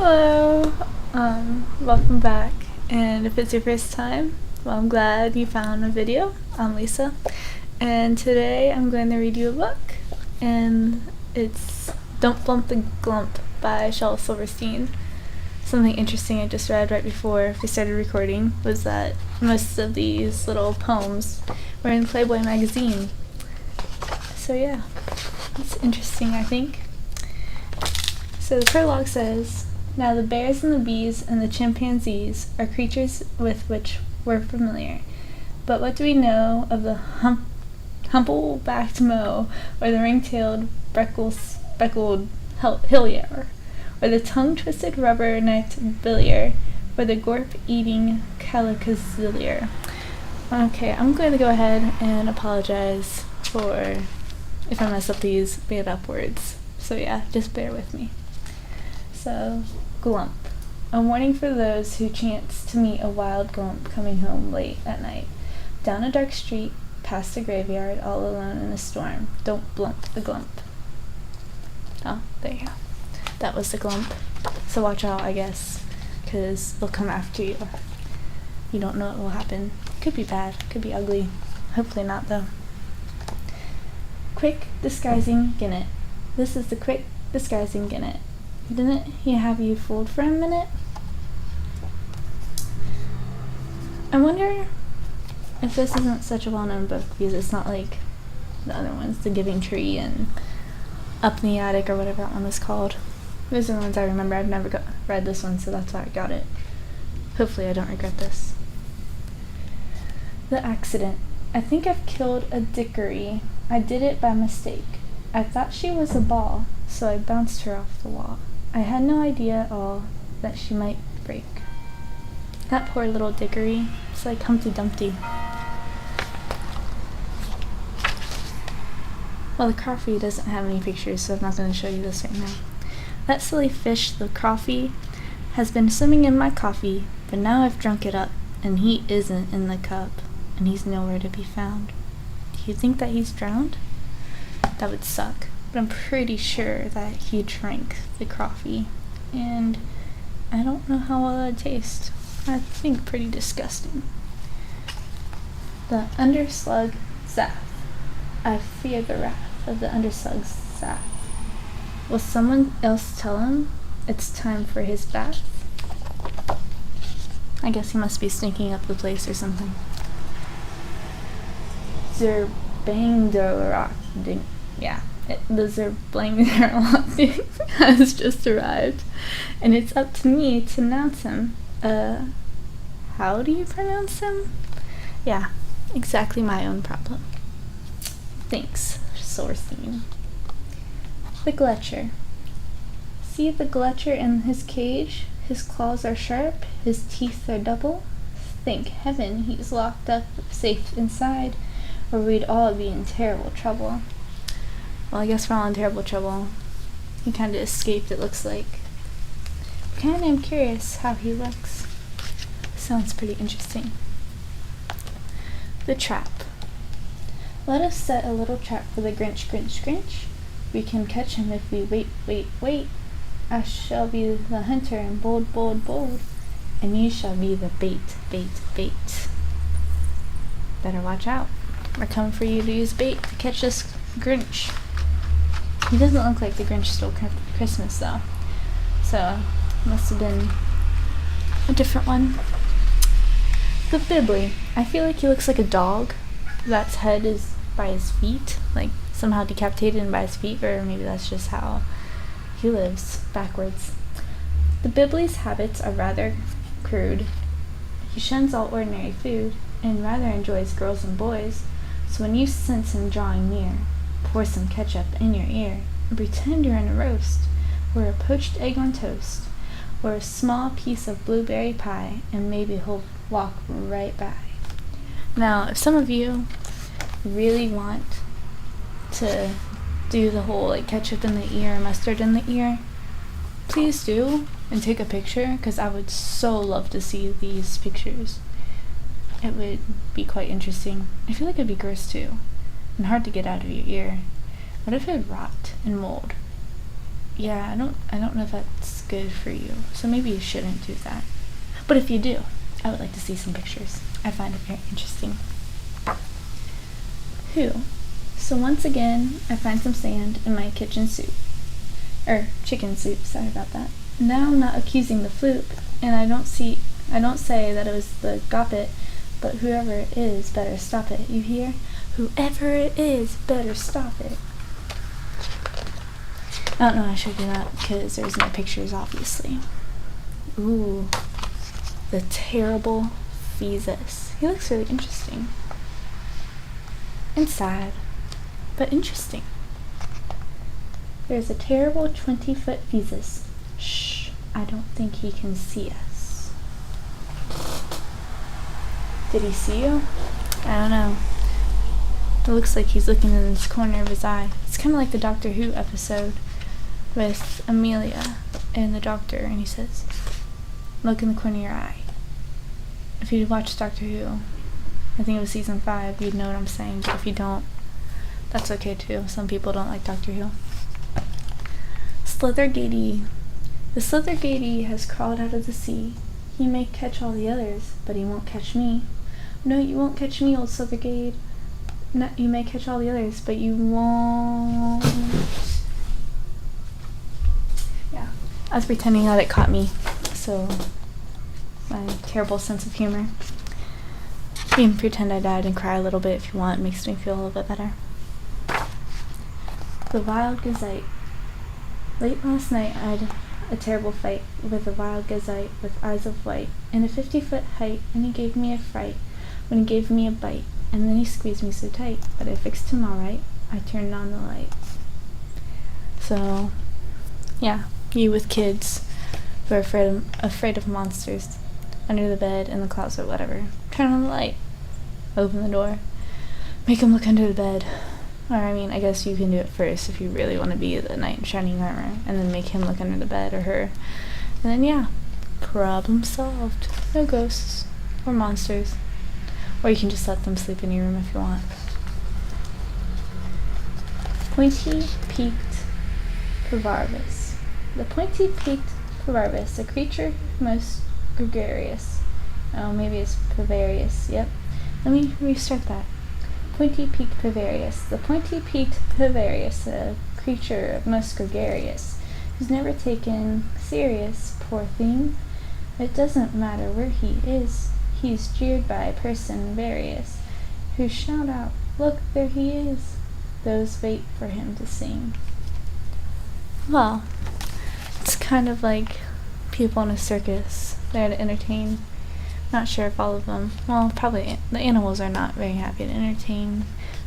Hello, welcome back. And if it's your first time, well, I'm glad you found a video. I'm Lisa, and today I'm going to read you a book, and it's Don't Flump the Glump by Shel Silverstein. Something interesting I just read right before we started recording was that most of these little poems were in Playboy magazine. So yeah, it's interesting, I think. So the prologue says, "Now the bears and the bees and the chimpanzees are creatures with which we're familiar. But what do we know of the humble-backed moe, or the ring-tailed speckled hillier, or the tongue-twisted rubber-necked billier, or the gorp-eating calicozillier?" Okay, I'm going to go ahead and apologize for if I mess up these made-up words. So yeah, just bear with me. So, glump. A warning for those who chance to meet a wild glump coming home late at night. Down a dark street, past a graveyard, all alone in a storm. Don't blump the glump. Oh, there you go. That was the glump. So watch out, I guess, because they'll come after you. You don't know what will happen. Could be bad, could be ugly. Hopefully not, though. Quick disguising Guinness. This is the quick disguising Guinness. Didn't he have you fooled for a minute? I wonder if this isn't such a well-known book because it's not like the other ones, The Giving Tree and Up in the Attic or whatever that one was called. Those are the ones I remember. I've never read this one, so that's why I got it. Hopefully I don't regret this. The accident. I think I've killed a dickory. I did it by mistake. I thought she was a ball, so I bounced her off the wall. I had no idea at all that she might break. That poor little dickory. It's like Humpty Dumpty. Well, the coffee doesn't have any pictures, so I'm not going to show you this right now. That silly fish, the coffee, has been swimming in my coffee, but now I've drunk it up, and he isn't in the cup, and he's nowhere to be found. Do you think that he's drowned? That would suck. But I'm pretty sure that he drank the coffee, and I don't know how well it tastes. I think pretty disgusting. The underslug Zaph. I fear the wrath of the underslug Zaph. Will someone else tell him it's time for his bath? I guess he must be stinking up the place or something. Zerbangderock. Yeah. The Zerbangderock has just arrived, and it's up to me to announce him. How do you pronounce him? Yeah, exactly my own problem. Thanks, Silverstein. The Gletcher. See the Gletcher in his cage? His claws are sharp, his teeth are double. Thank heaven he's locked up safe inside, or we'd all be in terrible trouble. Well, I guess we're all in terrible trouble. He kind of escaped, it looks like. Kinda am curious how he looks. Sounds pretty interesting. The Trap. Let us set a little trap for the Grinch, Grinch, Grinch. We can catch him if we wait. I shall be the hunter and bold, bold, bold, and you shall be the bait. Better watch out. We're coming for you to use bait to catch this Grinch. He doesn't look like the Grinch stole Christmas, though. So, must have been a different one. The Bibbly. I feel like he looks like a dog that's head is by his feet, like somehow decapitated and by his feet, or maybe that's just how he lives, backwards. The Bibbly's habits are rather crude. He shuns all ordinary food, and rather enjoys girls and boys, so when you sense him drawing near, pour some ketchup in your ear, and pretend you're in a roast, or a poached egg on toast, or a small piece of blueberry pie, and maybe he'll walk right by. Now, if some of you really want to do the whole like ketchup in the ear, mustard in the ear, please do, and take a picture, because I would so love to see these pictures. It would be quite interesting. I feel like it'd be gross too, and hard to get out of your ear. What if it would rot and mold? yeah, I don't know if that's good for you. So maybe you shouldn't do that. But if you do, I would like to see some pictures. I find it very interesting. So once again, I find some sand in my chicken soup. Sorry about that. Now I'm not accusing the fluke, and I don't say that it was the goppet, but whoever it is better stop it. You hear? Whoever it is better stop it. I don't know how I should do that because there's no pictures, obviously. Ooh, the terrible fetus. He looks really interesting. And sad, but interesting. There's a terrible 20-foot fetus. Shh, I don't think he can see us. Did he see you? I don't know. It looks like he's looking in this corner of his eye. It's kind of like the Doctor Who episode with Amelia and the doctor, and he says, look in the corner of your eye. If you'd watched Doctor Who, I think it was season 5, you'd know what I'm saying, but if you don't, that's okay too. Some people don't like Doctor Who. Slithergatey. The Slithergatey has crawled out of the sea. He may catch all the others, but he won't catch me. No, you won't catch me, old Slithergate. No, you may catch all the others, but you won't. Yeah, I was pretending that it caught me, so my terrible sense of humor. You can pretend I died and cry a little bit if you want. It makes me feel a little bit better. The Wild Gazette. Late last night I had a terrible fight with a wild gazette with eyes of white and a 50-foot height, and he gave me a fright when he gave me a bite, and then he squeezed me so tight, but I fixed him all right. I turned on the light. So, yeah, you with kids who are afraid of monsters under the bed, in the closet, whatever. Turn on the light. Open the door. Make them look under the bed. Or, I mean, I guess you can do it first if you really want to be the knight in shining armor, and then make him look under the bed, or her. And then, yeah, problem solved. No ghosts or monsters. Or you can just let them sleep in your room if you want. Pointy-peaked Parvarvis. The pointy-peaked Parvarvis, a creature most gregarious. Oh, maybe it's Pavarius. Yep. Let me restart that. Pointy-peaked Pavarius. The pointy-peaked Pavarius, a creature most gregarious, who's never taken serious, poor thing. It doesn't matter where he is. He's jeered by a person various, who shout out, look, there he is. Those wait for him to sing. Well, it's kind of like people in a circus. There to entertain. Not sure if all of them, well, probably the animals are not very happy to entertain.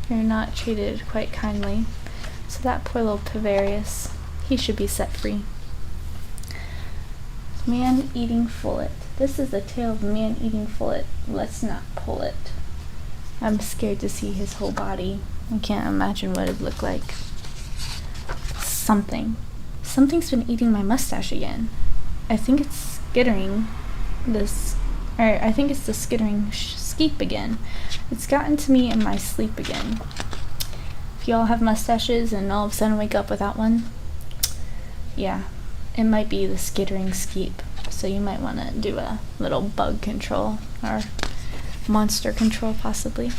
They're not treated quite kindly. So that poor little Pavarius, he should be set free. Man-eating fullet. This is the tale of man-eating fullet. Let's not pull it. I'm scared to see his whole body. I can't imagine what it'd look like. Something's been eating my mustache again. I think it's skittering I think it's the skittering skeep again. It's gotten to me in my sleep again. If y'all have mustaches and all of a sudden wake up without one, yeah, it might be the skittering skeep. So you might want to do a little bug control or monster control possibly.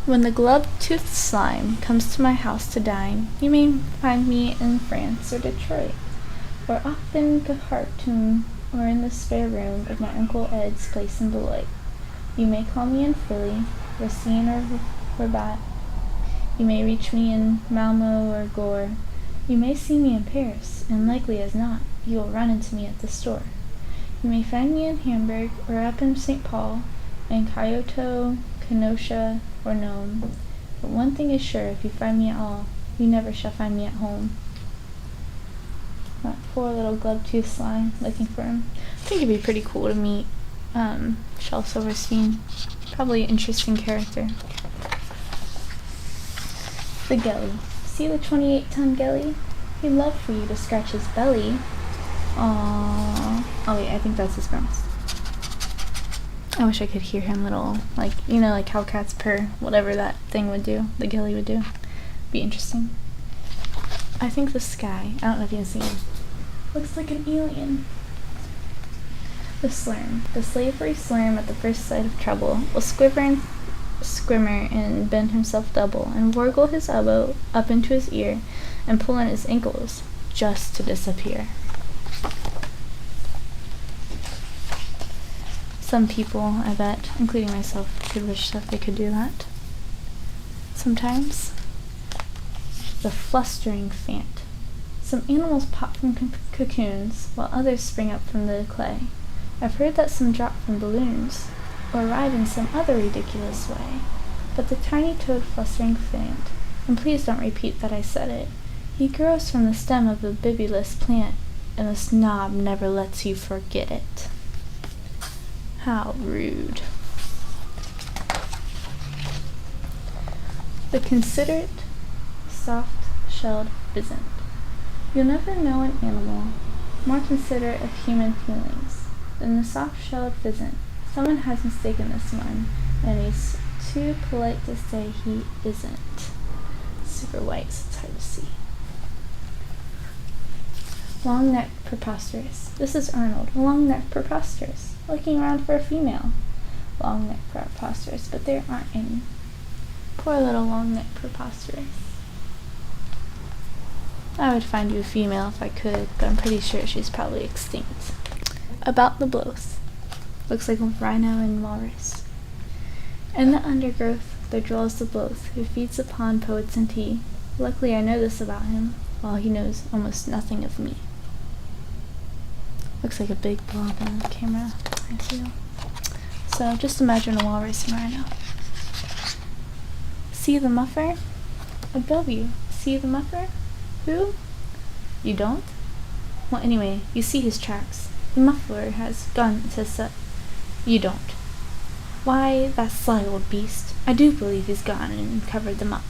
When the glub-toothed slime comes to my house to dine, you may find me in France or Detroit, or off in Khartoum, or in the spare room of my Uncle Ed's place in Beloit. You may call me in Philly, Racine, or Rabat. You may reach me in Malmo or Gore. You may see me in Paris, and likely as not, you will run into me at the store. You may find me in Hamburg, or up in St. Paul, in Kyoto, Kenosha, or Nome. But one thing is sure, if you find me at all, you never shall find me at home. That poor little glove-toothed slime, looking for him. I think it'd be pretty cool to meet Shel Silverstein. Probably an interesting character. The Gelly. See the 28-ton Gelly? He'd love for you to scratch his belly. Aww. Oh wait, I think that's his grumps. I wish I could hear him little, like, you know, like how cats purr, whatever that thing would do, the Gelly would do. Be interesting. I think the sky, I don't know if you can see him, looks like an alien. The slurm. The slavery slurm at the first sight of trouble will squirmer and bend himself double and wargle his elbow up into his ear and pull in his ankles just to disappear. Some people, I bet, including myself, could wish that they could do that. Sometimes. The flustering fant. Some animals pop from cocoons, while others spring up from the clay. I've heard that some drop from balloons, or ride in some other ridiculous way. But the tiny-toed flustering fant, and please don't repeat that I said it, he grows from the stem of a bibulous plant, and the snob never lets you forget it. How rude. The considerate, soft-shelled pheasant. You'll never know an animal more considerate of human feelings than the soft-shelled pheasant. Someone has mistaken this one, and he's too polite to say he isn't. Super white, so it's hard to see. Long-necked preposterous. This is Arnold, a long-necked preposterous, looking around for a female. Long-necked preposterous, but there aren't any. Poor little long-necked preposterous. I would find you a female if I could, but I'm pretty sure she's probably extinct. About the blows. Looks like a rhino and walrus. In the undergrowth there dwells the bloth, who feeds upon poets and tea. Luckily I know this about him, while he knows almost nothing of me. Looks like a big blob on the camera, I feel. So just imagine a walrus and rhino. See the muffer? Above you. See the muffer? Who? You don't? Well, anyway, you see his tracks. The muffler has gone to set. You don't. Why, that sly old beast. I do believe he's gone and covered them up.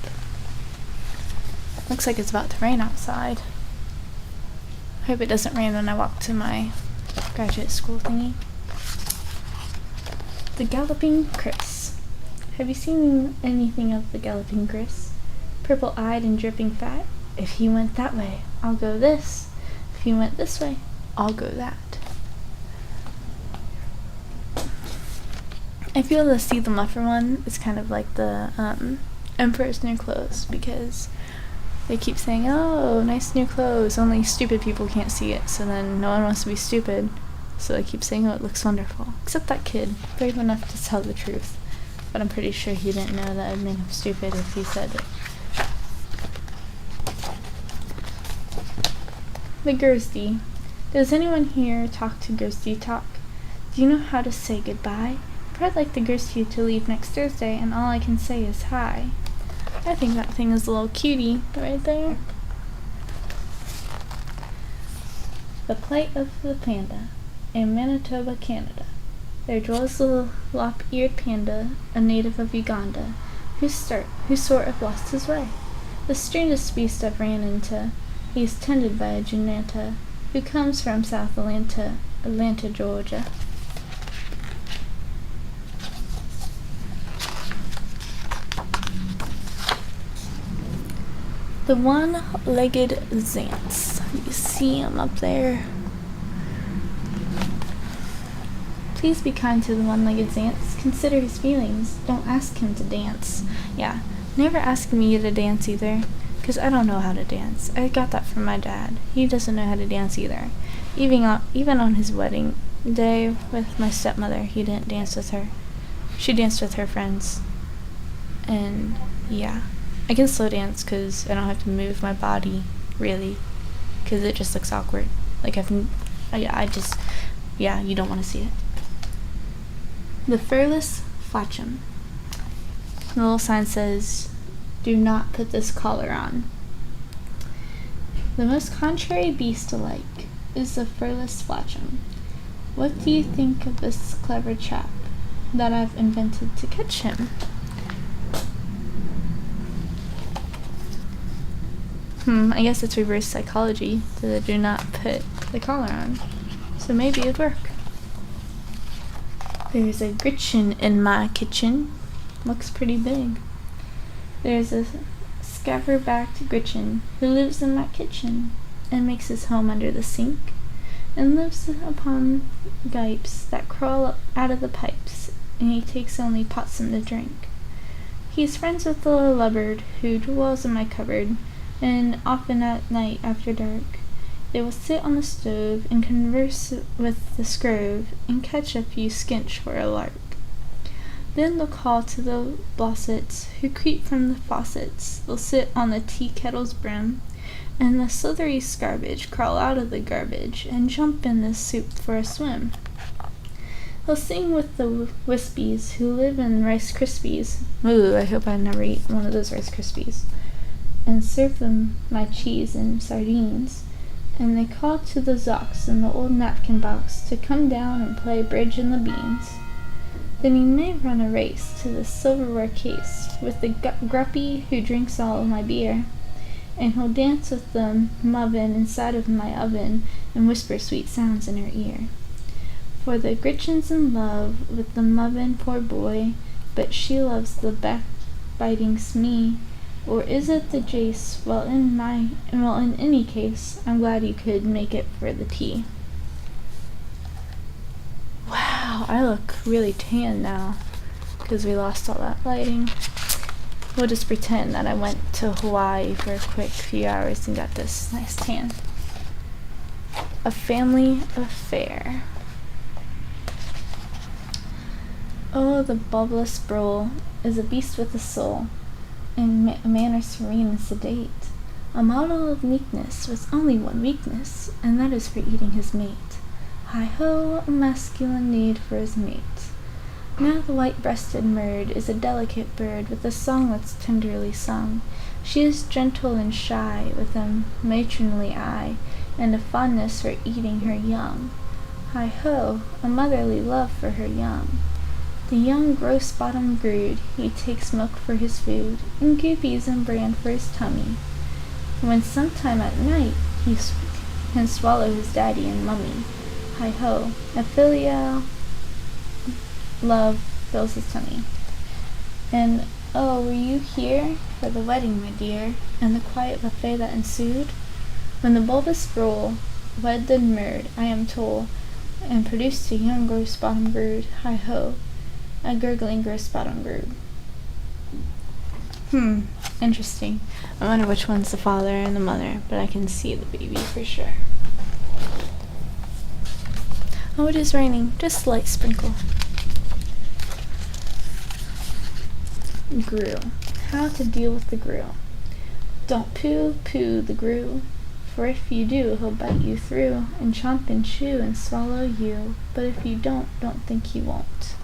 Looks like it's about to rain outside. I hope it doesn't rain when I walk to my graduate school thingy. The Galloping Chris. Have you seen anything of the Galloping Chris? Purple-eyed and dripping fat? If he went that way, I'll go this. If he went this way, I'll go that. I feel the See the Muffer one is kind of like the Emperor's New Clothes, because they keep saying, oh, nice new clothes, only stupid people can't see it, so then no one wants to be stupid, so they keep saying, oh, it looks wonderful. Except that kid, brave enough to tell the truth, but I'm pretty sure he didn't know that I'd make him stupid if he said it. The Gersty. Does anyone here talk to Gersty talk? Do you know how to say goodbye? I'd like the Gersty to leave next Thursday, and all I can say is hi. I think that thing is a little cutie right there. The plight of the panda. In Manitoba, Canada, there dwells the lop-eared panda, a native of Uganda, who sort of lost his way. The strangest beast I've ran into. He is tended by a Junanta, who comes from South Atlanta, Georgia. The one-legged Zantz. You see him up there. Please be kind to the one-legged Zantz. Consider his feelings. Don't ask him to dance. Yeah, never ask me to dance either, because I don't know how to dance. I got that from my dad. He doesn't know how to dance either. Even on his wedding day with my stepmother, he didn't dance with her. She danced with her friends. And yeah. I can slow dance because I don't have to move my body, really, because it just looks awkward. Like you don't want to see it. The furless Flatcham. The little sign says, do not put this collar on. The most contrary beast alike is the furless Flatcham. What do you think of this clever chap that I've invented to catch him? I guess it's reverse psychology to do not put the collar on. So maybe it'd work. There's a Gretchen in my kitchen. Looks pretty big. There's a scabber-backed Gretchen, who lives in my kitchen, and makes his home under the sink, and lives upon gipes that crawl up out of the pipes, and he takes only potsum to drink. He is friends with the little lubberd who dwells in my cupboard, and often at night after dark they will sit on the stove and converse with the scrove, and catch a few skinch for a lark. Then they'll call to the blossets, who creep from the faucets. They'll sit on the tea kettle's brim, and the slithery scarbage crawl out of the garbage, and jump in the soup for a swim. They'll sing with the wispies, who live in Rice Krispies. Ooh, I hope I never eat one of those Rice Krispies. And serve them my cheese and sardines. And they call to the Zocks in the old napkin box to come down and play bridge in the beans. Then you may run a race to the silverware case with the gruppy who drinks all of my beer, and he'll dance with the muffin inside of my oven and whisper sweet sounds in her ear. For the Gretchen's in love with the muffin, poor boy, but she loves the backbiting Smee. Or is it the Jace? Well, in any case, I'm glad you could make it for the tea. Wow, I look really tan now, because we lost all that lighting. We'll just pretend that I went to Hawaii for a quick few hours and got this nice tan. A family affair. Oh, the bulbous browl is a beast with a soul, in a manner serene and sedate, a model of meekness with only one weakness, and that is for eating his mate. Hi-ho, a masculine need for his mate. Now the white-breasted bird is a delicate bird with a song that's tenderly sung. She is gentle and shy, with a matronly eye, and a fondness for eating her young. Hi-ho, a motherly love for her young. The young gross-bottomed brood, he takes milk for his food, and goopies and bran for his tummy. When sometime at night he can swallow his daddy and mummy. Hi-ho, a filial love fills his tummy. And oh, were you here for the wedding, my dear, and the quiet buffet that ensued? When the bulbous browl wed the murd, I am told, and produced a young gross-bottomed brood. Hi-ho, a gurgling gross-bottomed brood. Interesting. I wonder which one's the father and the mother, but I can see the baby for sure. Oh, it is raining. Just a light sprinkle. Grue. How to deal with the grue. Don't pooh-pooh the grue, for if you do, he'll bite you through, and chomp and chew and swallow you. But if you don't think he won't.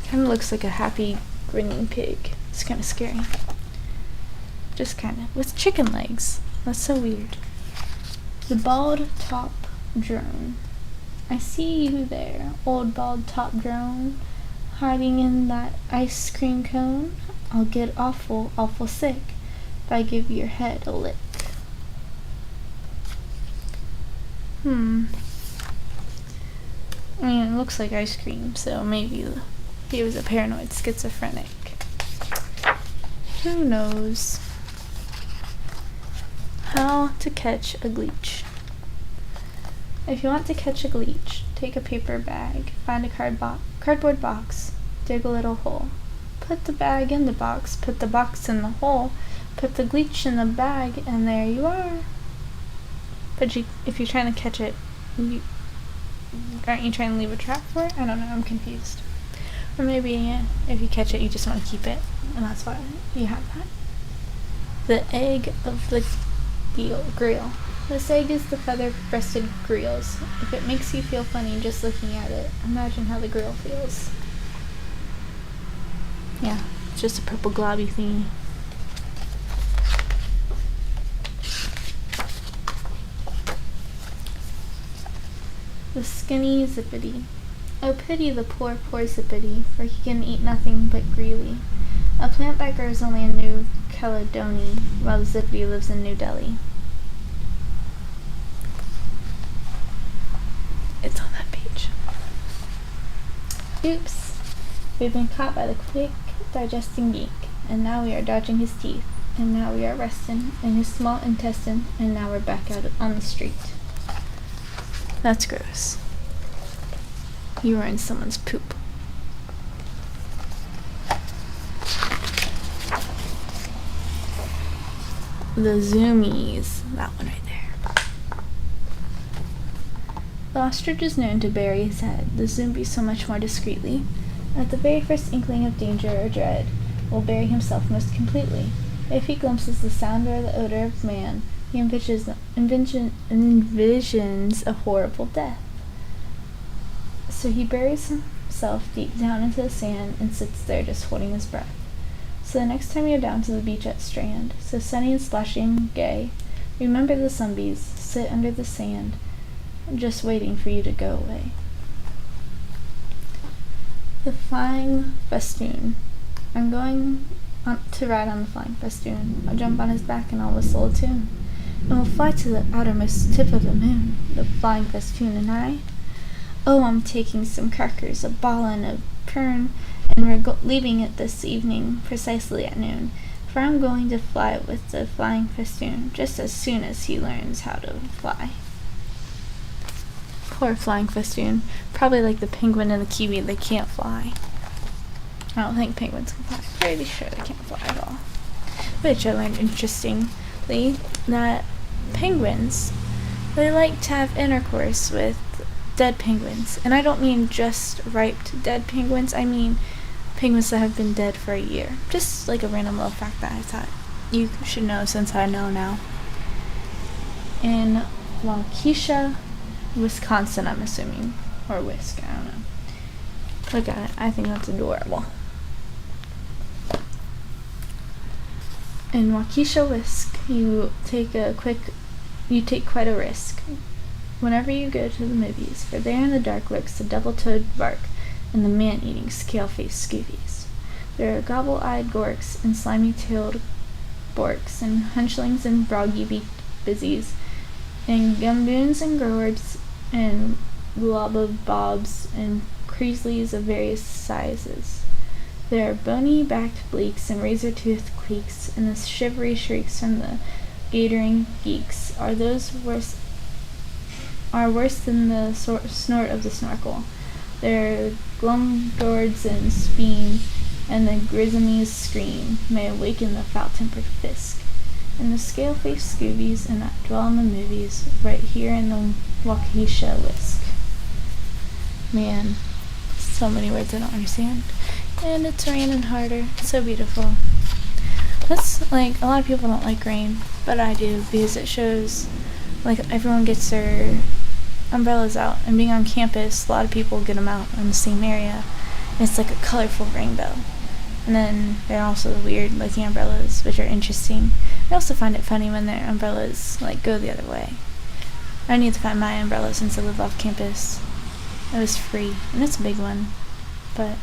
He kind of looks like a happy, grinning pig. It's kind of scary. Just kind of. With chicken legs. That's so weird. The bald top drone. I see you there, old bald top drone, hiding in that ice cream cone. I'll get awful, awful sick if I give your head a lick. I mean, it looks like ice cream, so maybe he was a paranoid schizophrenic. Who knows? How to catch a gleech. If you want to catch a gleech, take a paper bag, find a cardboard box, dig a little hole. Put the bag in the box, put the box in the hole, put the gleech in the bag, and there you are. But if you're trying to catch it, aren't you trying to leave a trap for it? I don't know, I'm confused. Or maybe if you catch it, you just want to keep it, and that's why you have that. The egg of the grill. This egg is the feather-breasted grill's. If it makes you feel funny just looking at it, imagine how the grill feels. Yeah, it's just a purple globby thingy. The skinny zippity. Oh, pity the poor, poor zippity, for he can eat nothing but greely. A plant that grows only in New Caledonia, while the zippity lives in New Delhi. It's on that page. Oops. We've been caught by the quick digesting geek, and now we are dodging his teeth. and now we are resting in his small intestine, and now we're back out on the street. That's gross. You were in someone's poop. The zoomies. That one right there. The ostrich is known to bury his head, the zombie so much more discreetly. At the very first inkling of danger or dread, will bury himself most completely. If he glimpses the sound or the odor of man, he envisions a horrible death. So he buries himself deep down into the sand and sits there just holding his breath. So the next time you're down to the beach at Strand, so sunny and splashing and gay, remember the sunbeams sit under the sand, just waiting for you to go away. The flying festoon. I'm going to ride on the flying festoon. I'll jump on his back and I'll whistle a tune. And we'll fly to the outermost tip of the moon, the flying festoon and I. Oh, I'm taking some crackers, a ball and a pern, and we're leaving it this evening precisely at noon, for I'm going to fly with the flying festoon just as soon as he learns how to fly. Poor flying festoon. Probably like the penguin and the kiwi, they can't fly. I don't think penguins can fly. Pretty sure they can't fly at all. Which I learned interestingly that penguins, they like to have intercourse with dead penguins. And I don't mean just riped dead penguins, I mean penguins that have been dead for a year. Just like a random little fact that I thought you should know since I know now. In Waukesha, Wisconsin, I'm assuming. Or Whisk, I don't know. Look at it, I think that's adorable. In Waukesha, Whisk, you take quite a risk. Whenever you go to the movies, for there in the dark lurks the devil-toed bark and the man-eating scale-faced scoobies. There are gobble-eyed gorks and slimy-tailed borks and hunchlings and broggy-beaked busies and gumboons and growers and globobobs and creasleys of various sizes. There are bony-backed bleaks and razor-toothed cleeks, and the shivery shrieks from the gatoring geeks are worse than the snort of the snorkel. Their glumdords and speen and the grismy's scream may awaken the foul-tempered Fisk. And the scale-faced scoobies and that dwell in the movies right here in the Waukesha Whisk. Man, so many words I don't understand. And it's raining harder. It's so beautiful. That's like, a lot of people don't like rain, but I do because it shows like everyone gets their umbrellas out, and being on campus, a lot of people get them out in the same area, and it's like a colorful rainbow. And then there are also the weird looking umbrellas, which are interesting. I also find it funny when their umbrellas like go the other way. I need to find my umbrella since I live off campus. It was free, and it's a big one, but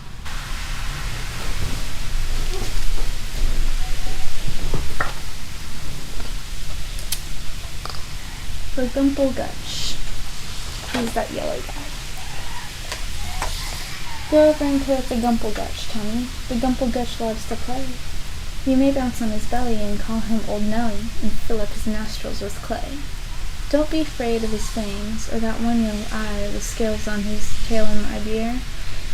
the Gumpelgutch. He's that yellow guy. Go over and play with the Gumpelgutch, Tommy. The Gumpelgutch loves to play. You may bounce on his belly and call him Old Nelly and fill up his nostrils with clay. Don't be afraid of his fangs or that one young eye with scales on his tail, my dear.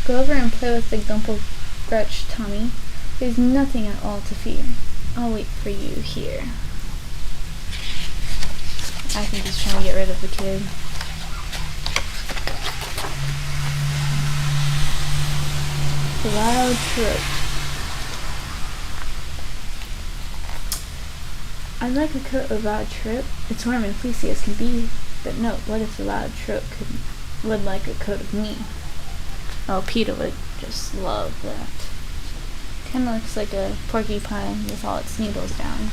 Go over and play with the Gumpelgutch, Tommy. There's nothing at all to fear. I'll wait for you here. I think he's trying to get rid of the kid. The loud trope. I'd like a coat of loud trope. It's warm and fleecy as can be, but note, what if the loud trope would like a coat of me? Oh, Peter would just love that. Kinda looks like a porcupine with all its needles down.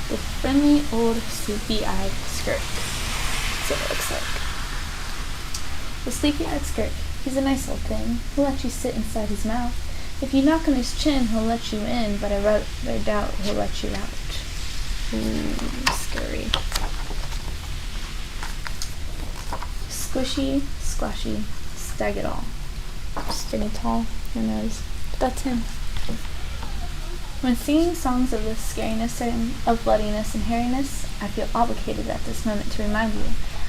The friendly old sleepy-eyed skirk. That's what it looks like. The sleepy-eyed skirk. He's a nice old thing. He'll let you sit inside his mouth. If you knock on his chin, he'll let you in, but I rather doubt he'll let you out. Ooh, scary. Squishy, squashy, stag it all. Skinny tall, who knows? But that's him. When singing songs of the scariness and of bloodiness and hairiness, I feel obligated at this moment to remind you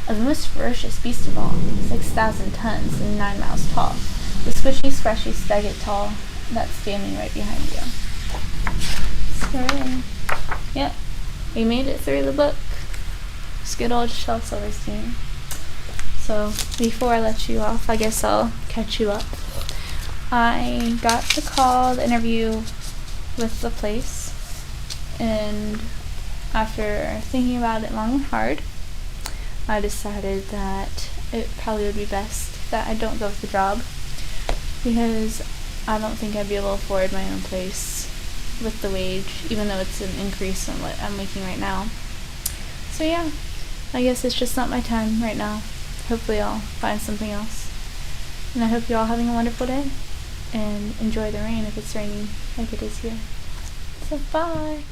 of the most ferocious beast of all, 6,000 tons and 9 miles tall, the squishy, scratchy Stegatol that's standing right behind you. So, yep, we made it through the book. It's good old Shel Silverstein. So, before I let you off, I guess I'll catch you up. I got the call, the interview with the place, and after thinking about it long and hard, I decided that it probably would be best that I don't go with the job, because I don't think I'd be able to afford my own place with the wage, even though it's an increase on what I'm making right now. So yeah, I guess it's just not my time right now. Hopefully I'll find something else. And I hope you're all having a wonderful day, and enjoy the rain if it's raining like it is here. So bye!